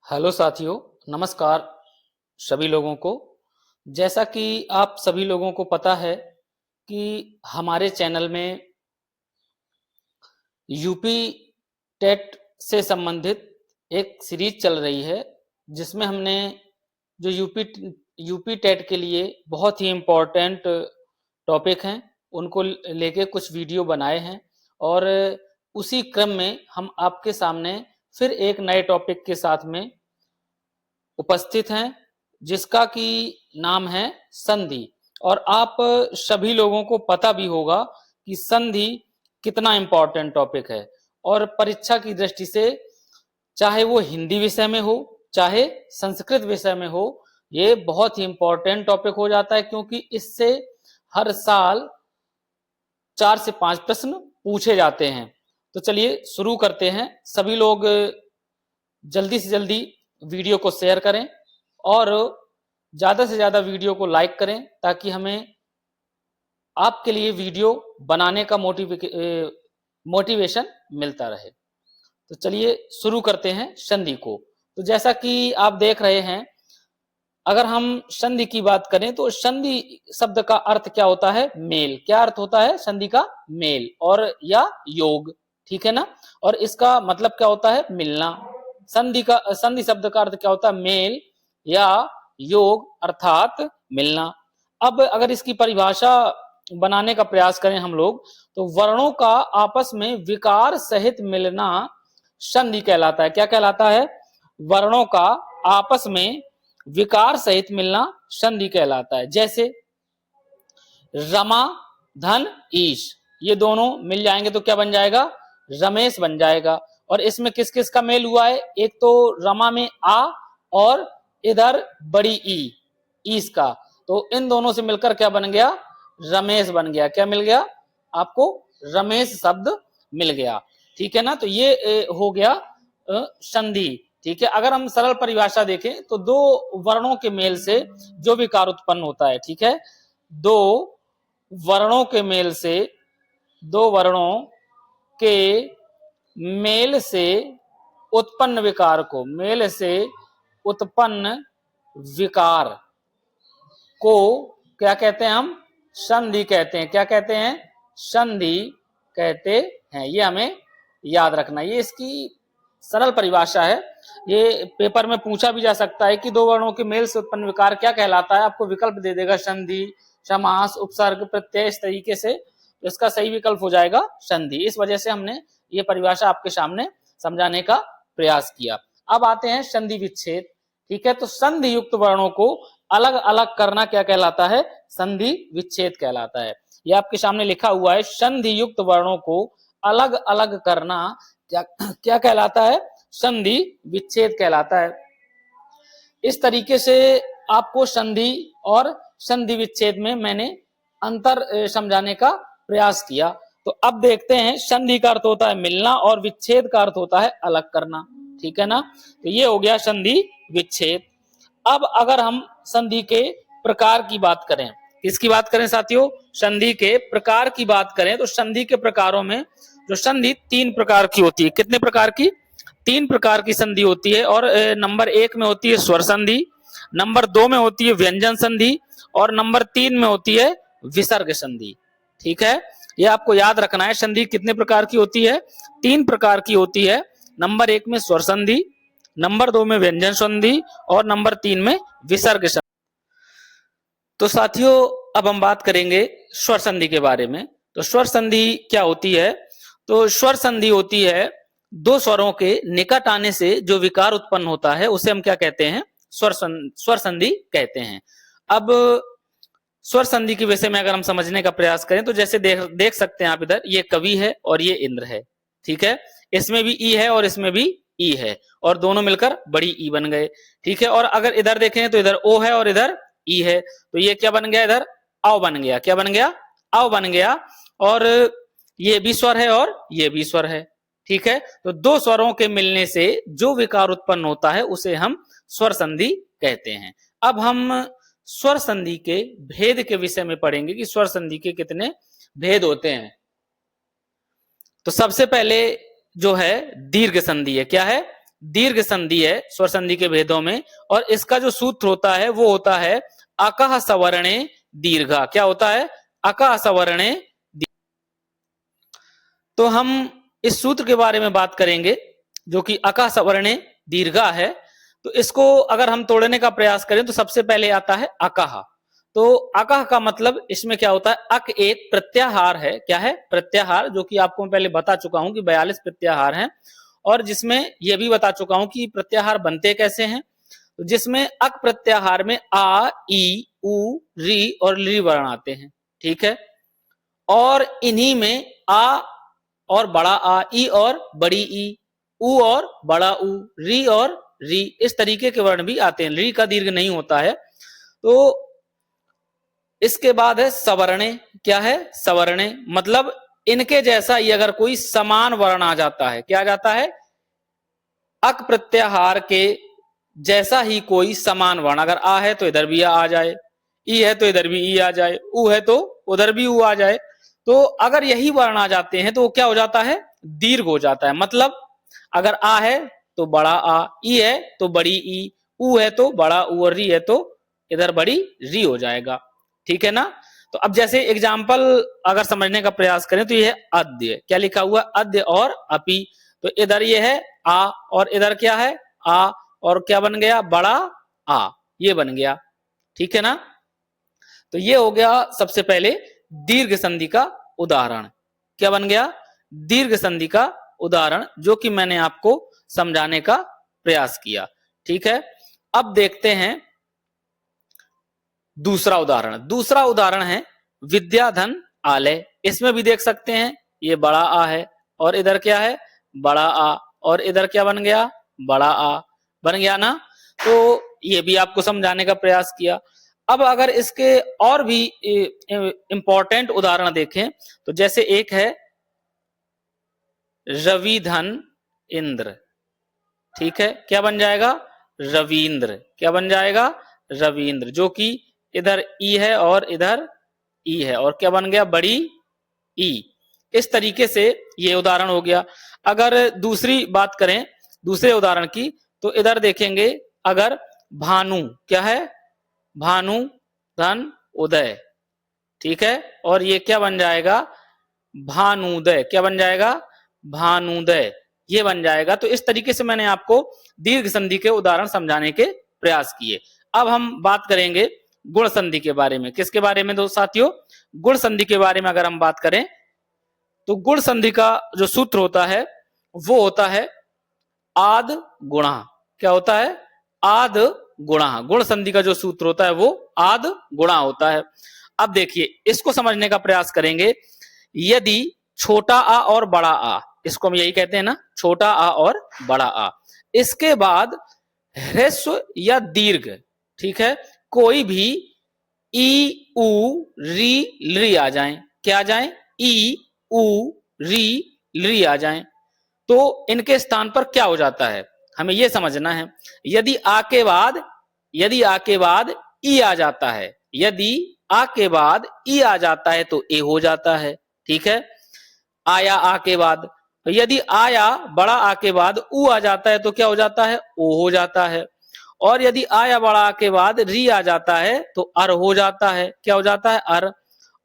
Hello साथियों, नमस्कार सभी लोगों को। जैसा कि आप सभी लोगों को पता है कि हमारे चैनल में यूपी टेट से संबंधित एक सीरीज चल रही है, जिसमें हमने जो यूपी टेट के लिए बहुत ही इम्पोर्टेंट टॉपिक हैं उनको लेके कुछ वीडियो बनाए हैं। और उसी क्रम में हम आपके सामने फिर एक नए टॉपिक के साथ में उपस्थित हैं, जिसका कि नाम है संधि। और आप सभी लोगों को पता भी होगा कि संधि कितना इम्पोर्टेंट टॉपिक है। और परीक्षा की दृष्टि से चाहे वो हिंदी विषय में हो चाहे संस्कृत विषय में हो, ये बहुत ही इम्पोर्टेंट टॉपिक हो जाता है, क्योंकि इससे हर साल 4 से 5 प्रश्न पूछे जाते हैं। तो चलिए शुरू करते हैं। सभी लोग जल्दी से जल्दी वीडियो को शेयर करें और ज्यादा से ज्यादा वीडियो को लाइक करें, ताकि हमें आपके लिए वीडियो बनाने का मोटिवेशन मिलता रहे। तो चलिए शुरू करते हैं संधि को। तो जैसा कि आप देख रहे हैं, अगर हम संधि की बात करें तो संधि शब्द का अर्थ क्या होता है? मेल। क्या अर्थ होता है संधि का? मेल और या योग, ठीक है ना। और इसका मतलब क्या होता है? मिलना। संधि शब्द का अर्थ क्या होता है? मेल या योग अर्थात मिलना। अब अगर इसकी परिभाषा बनाने का प्रयास करें हम लोग, तो वर्णों का आपस में विकार सहित मिलना संधि कहलाता है। क्या कहलाता है? वर्णों का आपस में विकार सहित मिलना संधि कहलाता है। जैसे रमा धन ईश, ये दोनों मिल जाएंगे तो क्या बन जाएगा? रमेश बन जाएगा। और इसमें किस किस का मेल हुआ है? एक तो रमा में आ और इधर बड़ी ईश का, तो इन दोनों से मिलकर क्या बन गया? रमेश बन गया। क्या मिल गया आपको? रमेश शब्द मिल गया, ठीक है ना। तो ये हो गया संधि, ठीक है। अगर हम सरल परिभाषा देखें तो दो वर्णों के मेल से जो विकार उत्पन्न होता है, ठीक है, दो वर्णों के मेल से, दो वर्णों के मेल से उत्पन्न विकार को, मेल से उत्पन्न विकार को क्या कहते हैं? हम संधि कहते हैं। क्या कहते हैं? संधि कहते हैं। ये हमें याद रखना, ये इसकी सरल परिभाषा है। ये पेपर में पूछा भी जा सकता है कि दो वर्णों के मेल से उत्पन्न विकार क्या कहलाता है। आपको विकल्प दे देगा संधि, समास, उपसर्ग, प्रत्यय, इस तरीके से। तो इसका सही विकल्प हो जाएगा संधि। इस वजह से हमने ये परिभाषा आपके सामने समझाने का प्रयास किया। अब आते हैं संधि विच्छेद, ठीक है। तो संधि युक्त वर्णों को अलग अलग करना क्या कहलाता है? संधि विच्छेद कहलाता है। ये आपके सामने लिखा हुआ है, संधि युक्त वर्णों को अलग अलग करना क्या क्या कहलाता है? संधि विच्छेद कहलाता है। इस तरीके से आपको संधि और संधि विच्छेद में मैंने अंतर समझाने का प्रयास किया। तो अब देखते हैं, संधि का अर्थ होता है मिलना और विच्छेद का अर्थ होता है अलग करना, ठीक है ना। तो ये हो गया संधि विच्छेद। अब अगर हम संधि के प्रकार की बात करें, किसकी बात करें साथियों? संधि के प्रकार की बात करें तो संधि के प्रकारों में जो संधि 3 प्रकार की होती है। कितने प्रकार की? 3 प्रकार की संधि होती है। और नंबर 1 में होती है स्वर संधि, नंबर 2 में होती है व्यंजन संधि और नंबर 3 में होती है विसर्ग संधि, ठीक है। ये आपको याद रखना है। संधि कितने प्रकार की होती है? 3 प्रकार की होती है। नंबर 1 में स्वर संधि, नंबर 2 में व्यंजन संधि और नंबर 3 में विसर्ग संधि। तो साथियों, अब हम बात करेंगे स्वर संधि के बारे में। तो स्वर संधि क्या होती है? तो स्वर संधि होती है दो स्वरों के निकट आने से जो विकार उत्पन्न होता है, उसे हम क्या कहते हैं? स्वर संधि कहते हैं। अब स्वर संधि के विषय में अगर हम समझने का प्रयास करें तो जैसे देख सकते हैं आप, इधर ये कवि है और ये इंद्र है, ठीक है। इसमें भी ई है और इसमें भी ई है, और दोनों मिलकर बड़ी ई बन गए, ठीक है। और अगर इधर देखें तो इधर ओ है और इधर ई है, तो ये क्या बन गया? इधर आओ बन गया। क्या बन गया? आओ बन गया। और ये भी स्वर है और ये भी स्वर है, ठीक है। तो दो स्वरों के मिलने से जो विकार उत्पन्न होता है उसे हम स्वर संधि कहते हैं। अब हम स्वर संधि के भेद के विषय में पढ़ेंगे कि स्वर संधि के कितने भेद होते हैं। तो सबसे पहले जो है दीर्घ संधि है। क्या है? दीर्घ संधि है स्वर संधि के भेदों में, और इसका जो सूत्र होता है वो होता है अकः सवर्णे दीर्घा। क्या होता है? अकः सवर्णे। तो हम इस सूत्र के बारे में बात करेंगे जो कि अकः सवर्णे दीर्घा है। तो इसको अगर हम तोड़ने का प्रयास करें तो सबसे पहले आता है अकः। तो अकः का मतलब इसमें क्या होता है? अक एक प्रत्याहार है। क्या है? प्रत्याहार, जो कि आपको मैं पहले बता चुका हूं कि 42 प्रत्याहार हैं, और जिसमें यह भी बता चुका हूं कि प्रत्याहार बनते कैसे हैं। तो जिसमें अक प्रत्याहार में आ, ई, उ, री और ली वर्ण आते हैं। ठीक है। और इन्हीं में आ और बड़ा आ, ई और बड़ी ई, उ और बड़ा उ, री और री, इस तरीके के वर्ण भी आते हैं। री का दीर्घ नहीं होता है। तो इसके बाद है सवर्णे। क्या है? सवर्णे मतलब इनके जैसा ही अगर कोई समान वर्ण आ जाता है, क्या आ जाता है? अक प्रत्याहार के जैसा ही कोई समान वर्ण, अगर आ है तो इधर भी आ जाए, ई है तो इधर भी ई आ जाए, उ है तो उधर भी उ आ जाए, तो अगर यही वर्ण आ जाते हैं तो वो क्या हो जाता है? दीर्घ हो जाता है। मतलब अगर आ है तो बड़ा आ, ई है तो बड़ी ई, उ है तो बड़ा उ, और री है तो इधर बड़ी री हो जाएगा। ठीक है ना? तो अब जैसे एग्जाम्पल अगर समझने का प्रयास करें तो ये है अद्य। क्या लिखा हुआ? अद्य और अपि। तो इधर ये है आ, और इधर क्या है? आ, और क्या बन गया? बड़ा आ, ये बन गया। ठीक है ना? तो ये हो गया सबसे पहले दीर्घ संधि का उदाहरण। क्या बन गया? दीर्घ संधि का उदाहरण, जो कि मैंने आपको समझाने का प्रयास किया। ठीक है। अब देखते हैं दूसरा उदाहरण। दूसरा उदाहरण है विद्याधन आलय। इसमें भी देख सकते हैं ये बड़ा आ है, और इधर क्या है? बड़ा आ, और इधर क्या बन गया? बड़ा आ बन गया ना? तो ये भी आपको समझाने का प्रयास किया। अब अगर इसके और भी इंपॉर्टेंट उदाहरण देखें तो जैसे एक है रविधन इंद्र। ठीक है। क्या बन जाएगा? रविंद्र। क्या बन जाएगा? रविंद्र, जो कि इधर ई है और इधर ई है, और क्या बन गया? बड़ी ई। इस तरीके से ये उदाहरण हो गया। अगर दूसरी बात करें दूसरे उदाहरण की, तो इधर देखेंगे अगर भानु। क्या है? भानु धन उदय। ठीक है। और ये क्या बन जाएगा? भानुदय। क्या बन जाएगा? भानुदय, ये बन जाएगा। तो इस तरीके से मैंने आपको दीर्घ संधि के उदाहरण समझाने के प्रयास किए। अब हम बात करेंगे गुण संधि के बारे में। किसके बारे में दोस्त साथियों? गुण संधि के बारे में अगर हम बात करें तो गुण संधि का जो सूत्र होता है वो होता है आद गुणा। क्या होता है? आद गुणा। गुण संधि का जो सूत्र होता है वो आद गुणा होता है। अब देखिए इसको समझने का प्रयास करेंगे। यदि छोटा आ और बड़ा आ, इसको हम यही कहते हैं ना, छोटा आ और बड़ा आ, इसके बाद ह्रस्व या दीर्घ, ठीक है, कोई भी ई उ री ली आ जाए। क्या आ जाए? ई उ री ली आ जाए, तो इनके स्थान पर क्या हो जाता है हमें यह समझना है। यदि आ के बाद ई आ जाता है, यदि आ के बाद ई आ जाता है तो ए हो जाता है। ठीक है। आया आ के बाद, तो यदि आया बड़ा आ के बाद ऊ आ जाता है तो क्या हो जाता है? ओ हो जाता है। और यदि आया बड़ा आ के बाद री आ जाता है तो अर हो जाता है। क्या हो जाता है? अर।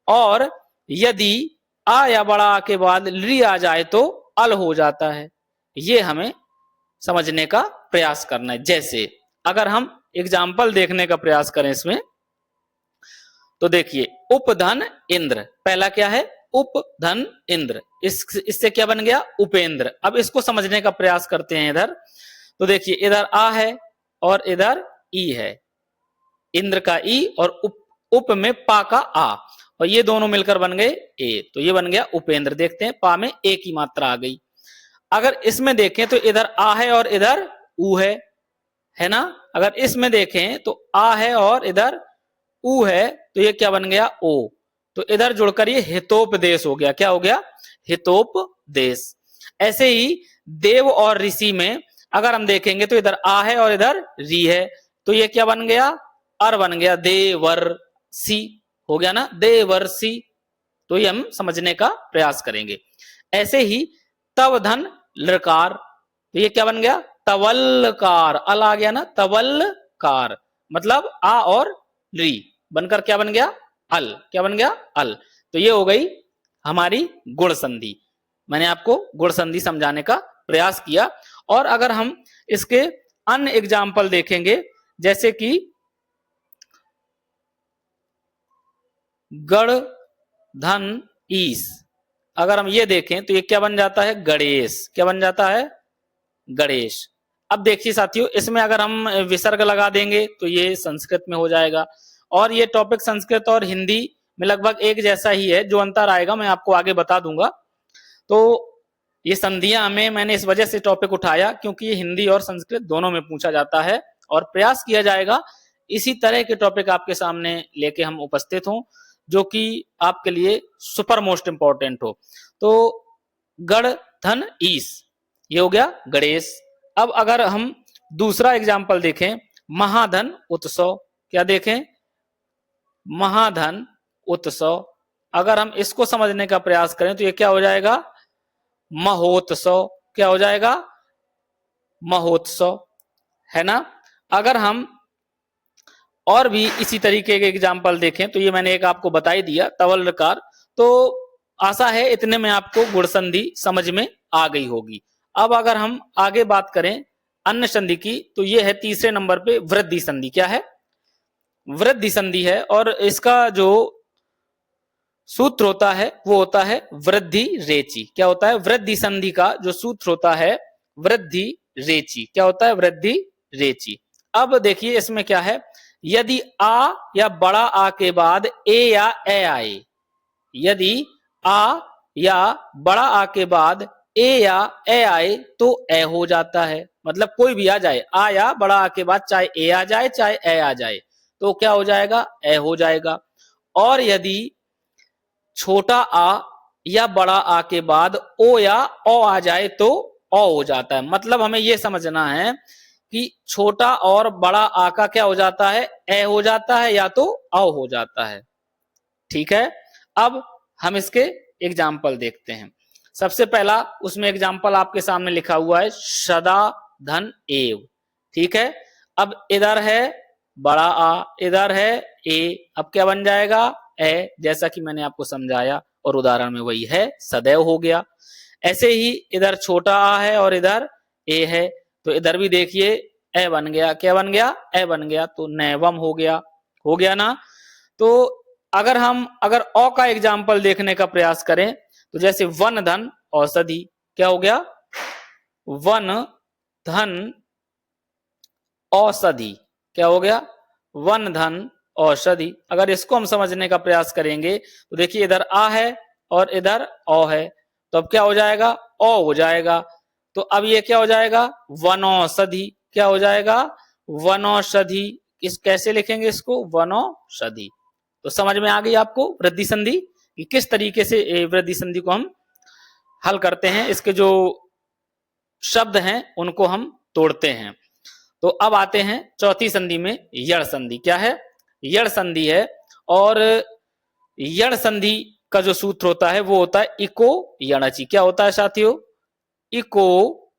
और यदि आ या बड़ा आ के बाद री आ जाए तो अल हो जाता है। ये हमें समझने का प्रयास करना है। जैसे अगर हम एग्जाम्पल देखने का प्रयास करें इसमें, तो देखिए उपधन इंद्र। पहला क्या है? उपधन इंद्र। इससे क्या बन गया? उपेंद्र। अब इसको समझने का प्रयास करते हैं इधर। तो देखिए इधर आ है और इधर ई है, इंद्र का ई और उप में पा का आ, और ये दोनों मिलकर बन गए ए, तो ये बन गया उपेंद्र। देखते हैं पा में ए की मात्रा आ गई। अगर इसमें देखें तो इधर आ है और इधर ऊ है ना। अगर इसमें देखें तो आ है और इधर ऊ है, तो ये क्या बन गया? ओ। तो इधर जुड़कर ये हितोपदेश हो गया। क्या हो गया? हितोपदेश। ऐसे ही देव और ऋषि में अगर हम देखेंगे तो इधर आ है और इधर री है, तो ये क्या बन गया? अर बन गया। देवर्षि हो गया ना, देवर्षि। तो ये हम समझने का प्रयास करेंगे। ऐसे ही तव धन लकार, तो ये क्या बन गया? तवल्लकार, अल आ गया ना, तवल्लकार, मतलब आ और री बनकर क्या बन गया, अल, क्या बन गया, अल। तो ये हो गई हमारी गुण संधि। मैंने आपको गुण संधि समझाने का प्रयास किया। और अगर हम इसके अन्य एग्जाम्पल देखेंगे, जैसे कि गण, धन, ईस, अगर हम ये देखें तो ये क्या बन जाता है, गणेश, क्या बन जाता है, गणेश। अब देखिए साथियों, इसमें अगर हम विसर्ग लगा देंगे तो ये संस्कृत में हो जाएगा, और ये टॉपिक संस्कृत और हिंदी में लगभग एक जैसा ही है, जो अंतर आएगा मैं आपको आगे बता दूंगा। तो ये संधियां हमें, मैंने इस वजह से टॉपिक उठाया क्योंकि ये हिंदी और संस्कृत दोनों में पूछा जाता है, और प्रयास किया जाएगा इसी तरह के टॉपिक आपके सामने लेके हम उपस्थित हों, जो कि आपके लिए सुपर मोस्ट इंपॉर्टेंट हो। तो गण, धन, ईस, ये हो गया गणेश। अब अगर हम दूसरा एग्जाम्पल देखें, महाधन उत्सव, क्या देखें, महाधन उत्सव, अगर हम इसको समझने का प्रयास करें तो ये क्या हो जाएगा, महोत्सव, क्या हो जाएगा, महोत्सव, है ना। अगर हम और भी इसी तरीके के एग्जाम्पल देखें तो ये मैंने एक आपको बता ही दिया, तवल्लकार। तो आशा है इतने में आपको गुण संधि समझ में आ गई होगी। अब अगर हम आगे बात करें अन्य संधि की, तो ये है तीसरे नंबर पे वृद्धि संधि। क्या है, वृद्धि संधि है, और इसका जो सूत्र होता है वो होता है वृद्धि रेची। क्या होता है, वृद्धि संधि का जो सूत्र होता है वृद्धि रेची, क्या होता है, वृद्धि रेची। अब देखिए इसमें क्या है, यदि आ या बड़ा आ के बाद ए या ए आए, यदि आ या बड़ा आ के बाद ए या ए आए तो ए हो जाता है। मतलब कोई भी आ जाए, आ या बड़ा आ के बाद चाहे ए आ जाए चाहे ए आ जाए, तो क्या हो जाएगा, ए हो जाएगा। और यदि छोटा आ या बड़ा आ के बाद ओ या ओ आ जाए तो ओ हो जाता है। मतलब हमें यह समझना है कि छोटा और बड़ा आ का क्या हो जाता है, ए हो जाता है या तो औ हो जाता है। ठीक है, अब हम इसके एग्जाम्पल देखते हैं। सबसे पहला उसमें एग्जाम्पल आपके सामने लिखा हुआ है सदा धन एव। ठीक है, अब इधर है बड़ा आ, इधर है ए, अब क्या बन जाएगा, ए, जैसा कि मैंने आपको समझाया और उदाहरण में वही है, सदैव हो गया। ऐसे ही इधर छोटा आ है और इधर ए है, तो इधर भी देखिए ए बन गया, क्या बन गया, ए बन गया, तो नैवम हो गया, हो गया ना। तो अगर औ का एग्जाम्पल देखने का प्रयास करें तो जैसे वन धन औषधि, क्या हो गया, वन धन औषधि, क्या हो गया, वन धन औषधि। अगर इसको हम समझने का प्रयास करेंगे तो देखिए इधर आ है और इधर औ है, तो अब क्या हो जाएगा, औ हो जाएगा। तो अब ये क्या हो जाएगा, वनौषधि, क्या हो जाएगा, वनौषधि। इस कैसे लिखेंगे इसको, वनौषधि। तो समझ में आ गई आपको वृद्धि संधि कि किस तरीके से वृद्धि संधि को हम हल करते हैं, इसके जो शब्द हैं उनको हम तोड़ते हैं। तो अब आते हैं चौथी संधि में, यण संधि। क्या है, यण संधि है, और यण संधि का जो सूत्र होता है वो होता है इको यणचि। क्या होता है साथियों, इको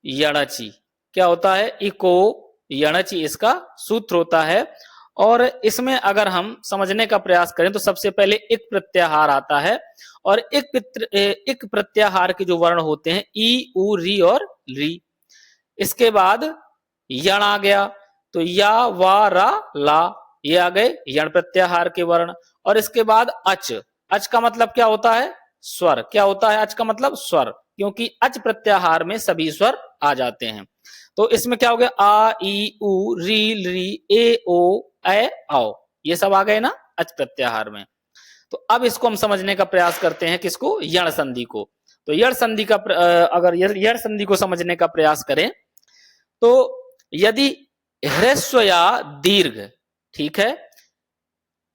यणचि, क्या होता है, इको यणचि इसका सूत्र होता है। और इसमें अगर हम समझने का प्रयास करें तो सबसे पहले इक प्रत्याहार आता है, और इक प्रत्याहार के जो वर्ण होते हैं ई, उ, री और री। इसके बाद यण आ गया, तो या, वा, रा, ला, ये आ गए यण प्रत्याहार के वर्ण। और इसके बाद अच, अच का मतलब क्या होता है, स्वर। क्या होता है अच का मतलब, स्वर, क्योंकि अच प्रत्याहार में सभी स्वर आ जाते हैं। तो इसमें क्या हो गया, आ, ई, उ, री, री, ए, ओ, ए, औ, ये सब आ गए ना अच प्रत्याहार में। तो अब इसको हम समझने का प्रयास करते हैं, किसको, यण संधि को। तो यण संधि का अगर यण संधि को समझने का प्रयास करें तो यदि ह्रस्व या दीर्घ, ठीक है,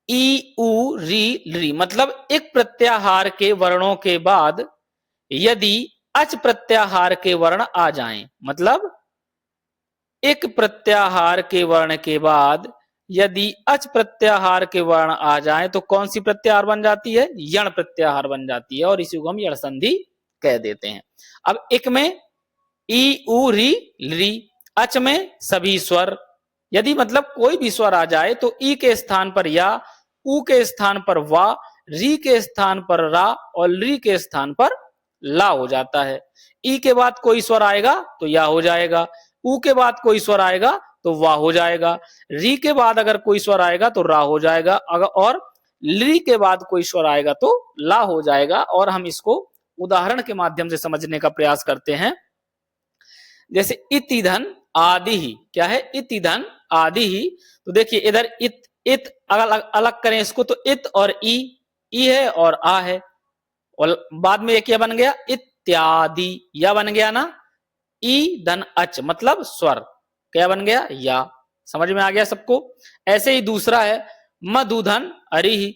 ई, उ, री, री, मतलब एक प्रत्याहार के वर्णों के बाद यदि अच प्रत्याहार के वर्ण आ जाएं, मतलब एक प्रत्याहार के वर्ण के बाद यदि अच प्रत्याहार के वर्ण आ जाएं तो कौन सी प्रत्याहार बन जाती है, यण प्रत्याहार बन जाती है, और इसी को हम यण संधि कह देते हैं। अब एक में ई उ री री। अच में सभी स्वर, यदि मतलब कोई भी स्वर आ जाए तो ई के स्थान पर या, उ के स्थान पर वा, री के स्थान पर रा और ली के स्थान पर ला हो जाता है। ई के बाद कोई स्वर आएगा तो या हो जाएगा, उ के बाद कोई स्वर आएगा तो वाह हो जाएगा, री के बाद अगर कोई स्वर आएगा तो रा हो जाएगा, अगर और ली के बाद कोई स्वर आएगा तो ला हो जाएगा। और हम इसको उदाहरण के माध्यम से समझने का प्रयास करते हैं। जैसे इति धन आदि ही, क्या है? इति धन आदि ही। तो देखिए इधर इत अलग अलग करें इसको तो इत और ई है और आ है, और बाद में ये क्या बन गया? इत्यादि, या बन गया ना। ई धन अच मतलब स्वर, क्या बन गया? या। समझ में आ गया सबको? ऐसे ही दूसरा है मधुधन अरिही,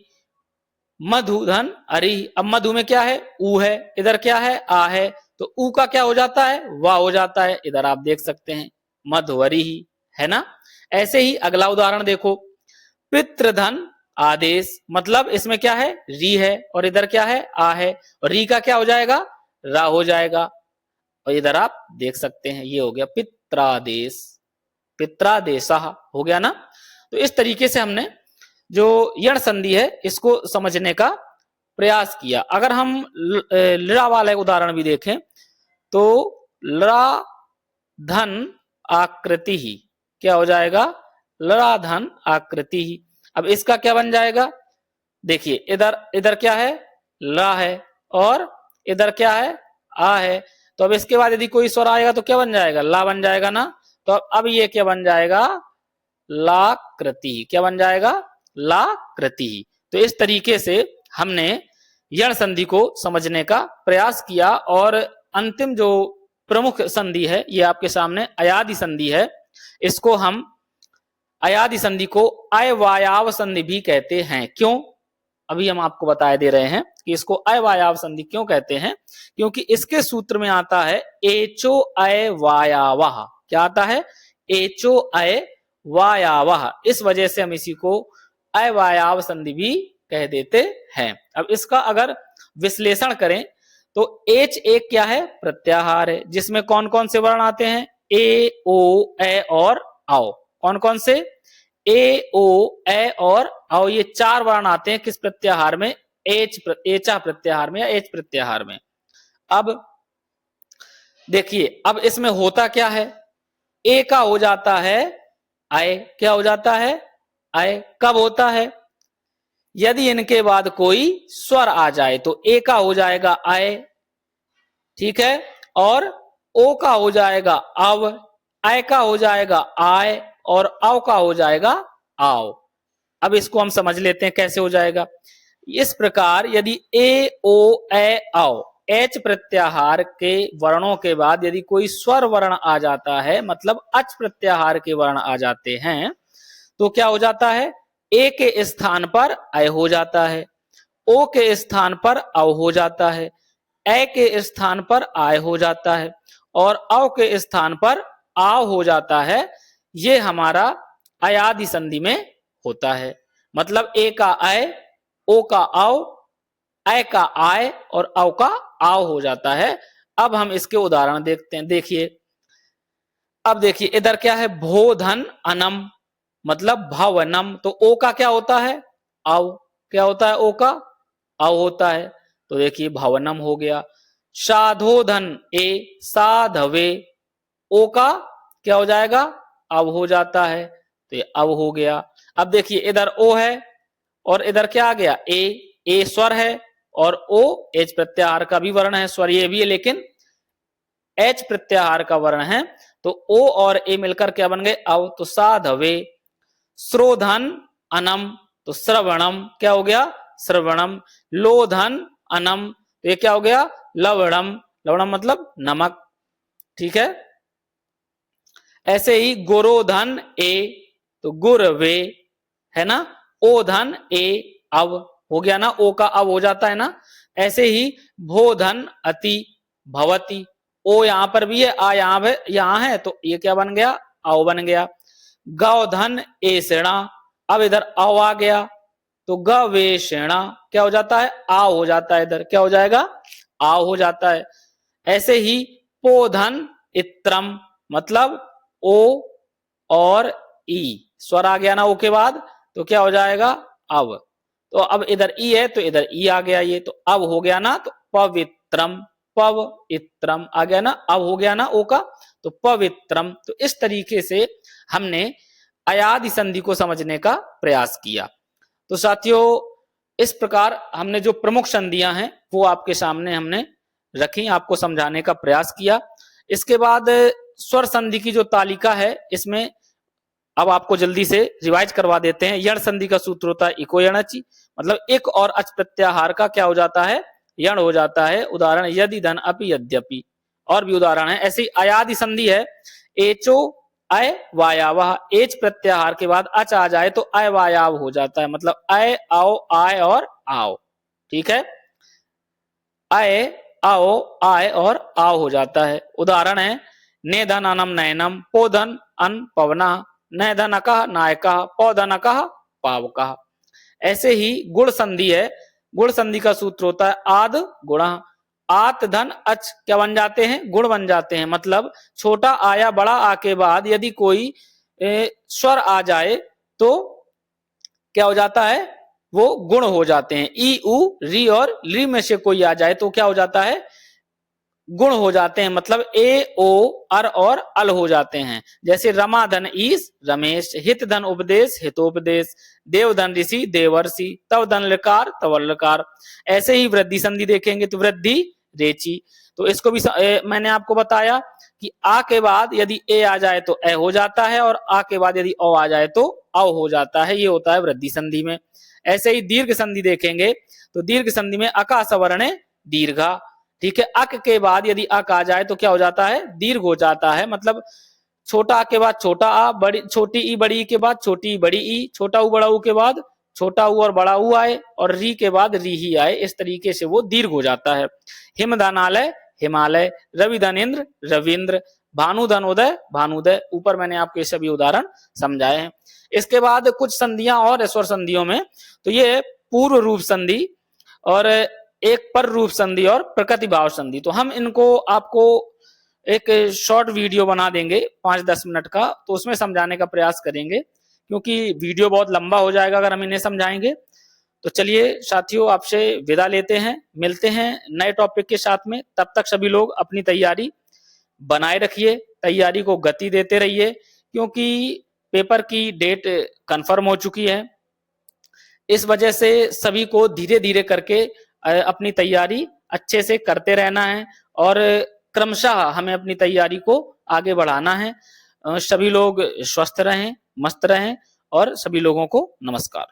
मधुधन अरिही। अब मधु में क्या है? ऊ है, इधर क्या है? आ है, तो ऊ का क्या हो जाता है? वाह हो जाता है। इधर आप देख सकते हैं मधुवरिही, है ना। ऐसे ही अगला उदाहरण देखो, पितृधन आदेश, मतलब इसमें क्या है? री है और इधर क्या है? आ है, और री का क्या हो जाएगा? रा हो जाएगा। और इधर आप देख सकते हैं ये हो गया पित्रादेश, पित्रादेशः हो गया ना। तो इस तरीके से हमने जो यण संधि है इसको समझने का प्रयास किया। अगर हम लड़ा वाला उदाहरण भी देखें तो लड़ा धन आकृति ही, क्या हो जाएगा? लड़ा धन आकृति ही। अब इसका क्या बन जाएगा? देखिए इधर इधर क्या है? ला है और इधर क्या है? आ है, तो अब इसके बाद यदि कोई स्वर आएगा तो क्या बन जाएगा? ला बन जाएगा ना। तो अब ये क्या बन जाएगा? लाकृति, क्या बन जाएगा? लाकृति। तो इस तरीके से हमने यण संधि को समझने का प्रयास किया। और अंतिम जो प्रमुख संधि है ये आपके सामने अयादि संधि है। इसको हम अयादि संधि को अवायाव संधि भी कहते हैं। क्यों? अभी हम आपको बता दे रहे हैं कि इसको अवायाव संधि क्यों कहते हैं। क्योंकि इसके सूत्र में आता है एचो अवायावः, क्या आता है? एचो अवायावः। इस वजह से हम इसी को अवायाव संधि भी कह देते हैं। अब इसका अगर विश्लेषण करें तो एच एक क्या है? प्रत्याहार है, जिसमें कौन कौन से वर्ण आते हैं? ए, ओ, ए और आओ। कौन कौन से? ए, ओ, ए और आओ, ये चार वर्ण आते हैं किस प्रत्याहार में? एचा प्रत्याहार में या एच प्रत्याहार में। अब देखिए अब इसमें होता क्या है? ए का हो जाता है आय, क्या हो जाता है? आय। कब होता है? यदि इनके बाद कोई स्वर आ जाए तो ए का हो जाएगा आय, ठीक है, और ओ का हो जाएगा अव, आय का हो जाएगा आय और अव का हो जाएगा आओ। अब इसको हम समझ लेते हैं कैसे हो जाएगा। इस प्रकार यदि ए, ओ, ए, आओ एच प्रत्याहार के वर्णों के बाद यदि कोई स्वर वर्ण आ जाता है, मतलब अच प्रत्याहार के वर्ण आ जाते हैं, तो क्या हो जाता है? ए के स्थान पर अय हो जाता है, ओ के स्थान पर अव हो जाता है, ए के स्थान पर आय हो जाता है और अव के स्थान पर आव हो जाता है। ये हमारा अयादि संधि में होता है। मतलब ए का अय, ओ का अव, अय का आय और अव का आव हो जाता है। अब हम इसके उदाहरण देखते हैं। देखिए अब देखिए इधर क्या है? भोधन अनम, मतलब भवनम। तो ओ का क्या होता है? अव। क्या होता है? ओ का अव होता है। तो देखिए भवनम हो गया। साधोधन ए, साधवे, ओ का क्या हो जाएगा? अव हो जाता है, तो ये अव हो गया। अब देखिए इधर ओ है और इधर क्या आ गया? ए स्वर है और ओ एच प्रत्याहार का भी वर्ण है, स्वर ये भी है लेकिन एच प्रत्याहार का वर्ण है। तो ओ और ए मिलकर क्या बन गए? अव। तो साधवे। श्रोधन अनम, तो श्रवणम, क्या हो गया? श्रवणम। लोधन अनम, तो ये क्या हो गया? लवणम। लवणम मतलब नमक, ठीक है। ऐसे ही गोरोधन ए, तो गुरवे, है ना। ओधन ए अव हो गया ना, ओ का अव हो जाता है ना। ऐसे ही भोधन अति भवती, ओ यहां पर भी है, आ यहां है, तो ये क्या बन गया? अव बन गया। गौधन ए सेणा, अब इधर अव आ गया तो गवेषणा क्या हो जाता है? आव हो जाता है, इधर क्या हो जाएगा? आव हो जाता है। ऐसे ही पोधन इत्रम, मतलब ओ और ई स्वर आ गया ना ओ के बाद, तो क्या हो जाएगा अब। तो अब इधर ई है तो इधर ई आ गया, ये तो अब हो गया ना, तो पवित्रम, पवित्रम आ गया ना, अब हो गया ना ओ का, तो पवित्रम। तो इस तरीके से हमने अयादि संधि को समझने का प्रयास किया। तो साथियों, इस प्रकार हमने जो प्रमुख संधियां हैं वो आपके सामने हमने रखी, आपको समझाने का प्रयास किया। इसके बाद स्वर संधि की जो तालिका है, इसमें अब आपको जल्दी से रिवाइज करवा देते हैं। यण संधि का सूत्र होता है इको यणचि, मतलब एक और अच प्रत्याहार का क्या हो जाता है, यण हो जाता है। उदाहरण यदि धन अपि यद्यपि, और भी उदाहरण है। ऐसी अयादि संधि है एचो अय वायावह, एच प्रत्याहार के बाद अच आ जाए तो अय वायाव हो जाता है, मतलब अय आओ आय और आओ, ठीक है। अय आओ आय और आओ हो जाता है। उदाहरण है ने धन अनम नयनम, पो धन अन पवना, न धन अकह नायकः, पौ धन अकह पावकः। ऐसे ही गुण संधि है, गुण संधि का सूत्र होता है आद गुणा, आत धन अच क्या बन जाते हैं, गुण बन जाते हैं। मतलब छोटा आ या बड़ा आ के बाद यदि कोई स्वर आ जाए तो क्या हो जाता है, वो गुण हो जाते हैं। ई उ री और ली में से कोई आ जाए तो क्या हो जाता है, गुण हो जाते हैं। मतलब ए ओ अर और अल हो जाते हैं। जैसे रमा धन ईश रमेश, हित धन उपदेश हितोपदेश, देव धन ऋषि देवर्षि, तव धन लकार तवलकार। ऐसे ही वृद्धि संधि देखेंगे तो वृद्धि रेची, तो इसको भी मैंने आपको बताया कि आ के बाद यदि ए आ जाए तो ए हो जाता है, और आ के बाद यदि ओ आ जाए तो औ हो जाता है। ये होता है वृद्धि संधि में। ऐसे ही दीर्घ संधि देखेंगे तो दीर्घ संधि में अका सवर्ण दीर्घा, ठीक है। अक के बाद यदि अक आ जाए तो क्या हो जाता है, दीर्घ हो जाता है। मतलब छोटा आ के बाद छोटा आ, बड़ी छोटी ई बड़ी ई के बाद छोटी ई बड़ी ई, छोटा ऊ बड़ा ऊ के बाद छोटा ऊ और बड़ा ऊ आए, और री के बाद री ही आए। इस तरीके से वो दीर्घ हो जाता है। हिमदानालय हिमालय, रविधन इंद्र रविंद्र, भानुधन उदय भानुदय। ऊपर मैंने आपको ये सभी उदाहरण समझाए हैं। इसके बाद कुछ संधियां और स्वर संधियों में, तो ये पूर्व रूप संधि और एक पर रूप संधि और प्रकृति भाव संधि। तो हम इनको आपको एक शॉर्ट वीडियो बना देंगे 5-10 मिनट का, तो उसमें समझाने का प्रयास करेंगे, क्योंकि वीडियो बहुत लंबा हो जाएगा अगर हम इन्हें समझाएंगे। तो चलिए साथियों, आपसे विदा लेते हैं, मिलते हैं नए टॉपिक के साथ में। तब तक सभी लोग अपनी तैयारी बनाए रखिए, तैयारी को गति देते रहिए, क्योंकि पेपर की डेट कंफर्म हो चुकी है। इस वजह से सभी को धीरे धीरे करके अपनी तैयारी अच्छे से करते रहना है, और क्रमशः हमें अपनी तैयारी को आगे बढ़ाना है। सभी लोग स्वस्थ रहें, मस्त रहें, और सभी लोगों को नमस्कार।